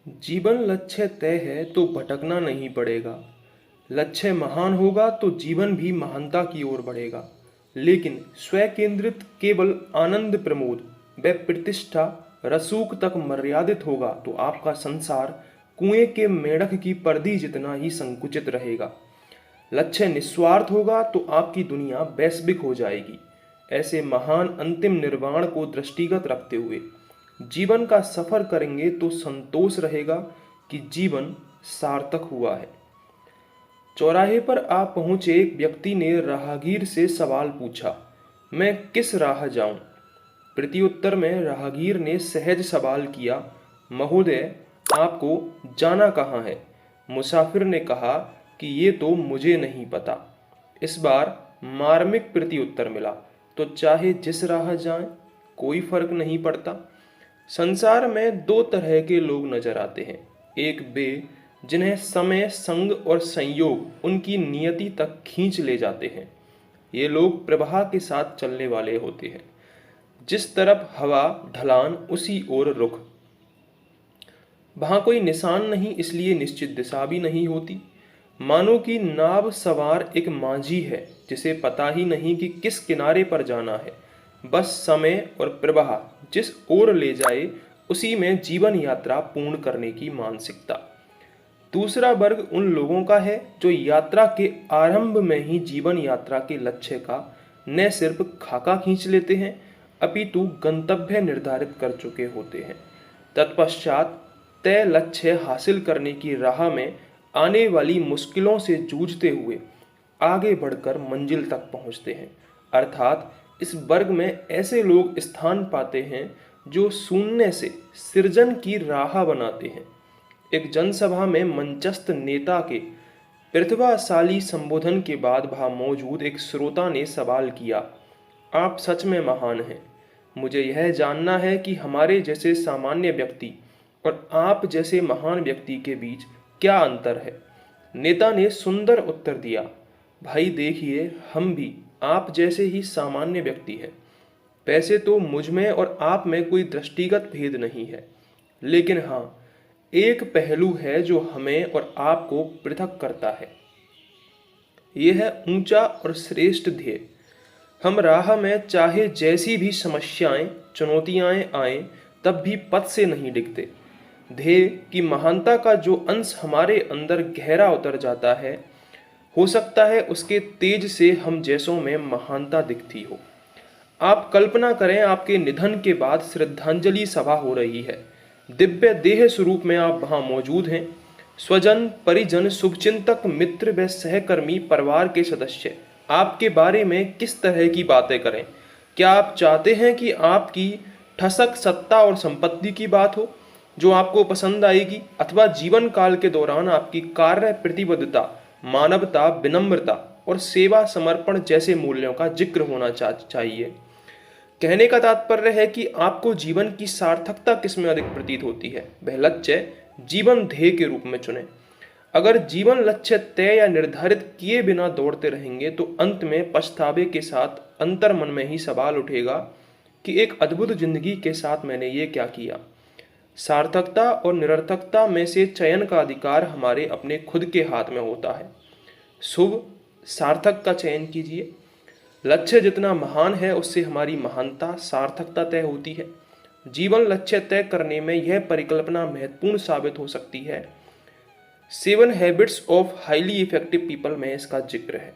जीवन लक्ष्य तय है तो भटकना नहीं पड़ेगा। लक्ष्य महान होगा तो जीवन भी महानता की ओर बढ़ेगा। लेकिन स्व केंद्रित केवल आनंद प्रमोद व प्रतिष्ठा रसूख तक मर्यादित होगा तो आपका संसार कुएं के मेढक की परदी जितना ही संकुचित रहेगा। लक्ष्य निस्वार्थ होगा तो आपकी दुनिया वैश्विक हो जाएगी। ऐसे महान अंतिम निर्वाण को दृष्टिगत रखते हुए जीवन का सफर करेंगे तो संतोष रहेगा कि जीवन सार्थक हुआ है। चौराहे पर आ पहुंचे एक व्यक्ति ने राहगीर से सवाल पूछा, मैं किस राह जाऊं? प्रत्युत्तर में राहगीर ने सहज सवाल किया, महोदय आपको जाना कहाँ है? मुसाफिर ने कहा कि ये तो मुझे नहीं पता। इस बार मार्मिक प्रत्युत्तर मिला, तो चाहे जिस राह जाएं कोई फर्क नहीं पड़ता। संसार में दो तरह के लोग नजर आते हैं, एक वे जिन्हें समय संग और संयोग उनकी नियति तक खींच ले जाते हैं। ये लोग प्रवाह के साथ चलने वाले होते हैं, जिस तरफ हवा ढलान उसी ओर रुख। वहां कोई निशान नहीं, इसलिए निश्चित दिशा भी नहीं होती। मानो कि नाव सवार एक मांझी है जिसे पता ही नहीं कि किस किनारे पर जाना है। बस समय और प्रवाह जिस ओर ले जाए उसी में जीवन यात्रा पूर्ण करने की मानसिकता। दूसरा वर्ग उन लोगों का है जो यात्रा के आरंभ में ही जीवन यात्रा के लक्ष्य का न सिर्फ खाका खींच लेते हैं अपितु गंतव्य निर्धारित कर चुके होते हैं। तत्पश्चात तय लक्ष्य हासिल करने की राह में आने वाली मुश्किलों से जूझते हुए आगे बढ़कर मंजिल तक पहुंचते हैं। अर्थात इस वर्ग में ऐसे लोग स्थान पाते हैं जो शून्य से सृजन की राह बनाते हैं। एक जनसभा में मंचस्थ नेता के प्रतिभाशाली संबोधन के बाद वहां मौजूद एक श्रोता ने सवाल किया, आप सच में महान हैं। मुझे यह जानना है कि हमारे जैसे सामान्य व्यक्ति और आप जैसे महान व्यक्ति के बीच क्या अंतर है। नेता ने सुंदर उत्तर दिया, भाई देखिए, हम भी आप जैसे ही सामान्य व्यक्ति हैं। वैसे तो मुझ में और आप में कोई दृष्टिगत भेद नहीं है, लेकिन हाँ, एक पहलू है जो हमें और आपको पृथक करता है। यह है ऊंचा और श्रेष्ठ ध्येय। हम राह में चाहे जैसी भी समस्याएं चुनौतियां आए तब भी पथ से नहीं डिगते। ध्येय की महानता का जो अंश हमारे अंदर गहरा उतर जाता है, हो सकता है उसके तेज से हम जैसों में महानता दिखती हो। आप कल्पना करें, आपके निधन के बाद श्रद्धांजलि सभा हो रही है। दिव्य देह स्वरूप में आप वहां मौजूद हैं। स्वजन परिजन शुभचिंतक मित्र व सहकर्मी परिवार के सदस्य आपके बारे में किस तरह की बातें करें? क्या आप चाहते हैं कि आपकी ठसक सत्ता और संपत्ति की बात हो जो आपको पसंद आएगी, अथवा जीवन काल के दौरान आपकी कार्य प्रतिबद्धता, मानवता, विनम्रता और सेवा समर्पण जैसे मूल्यों का जिक्र होना चाहिए? कहने का तात्पर्य है कि आपको जीवन की सार्थकता किसमें अधिक प्रतीत होती है, वह लक्ष्य जीवन ध्येय के रूप में चुने। अगर जीवन लक्ष्य तय या निर्धारित किए बिना दौड़ते रहेंगे तो अंत में पछतावे के साथ अंतर मन में ही सवाल उठेगा कि एक अद्भुत जिंदगी के साथ मैंने ये क्या किया। सार्थकता और निरर्थकता में से चयन का अधिकार हमारे अपने खुद के हाथ में होता है। शुभ सार्थक का चयन कीजिए। लक्ष्य जितना महान है उससे हमारी महानता सार्थकता तय होती है। जीवन लक्ष्य तय करने में यह परिकल्पना महत्वपूर्ण साबित हो सकती है। 7 habits of highly effective people में इसका जिक्र है।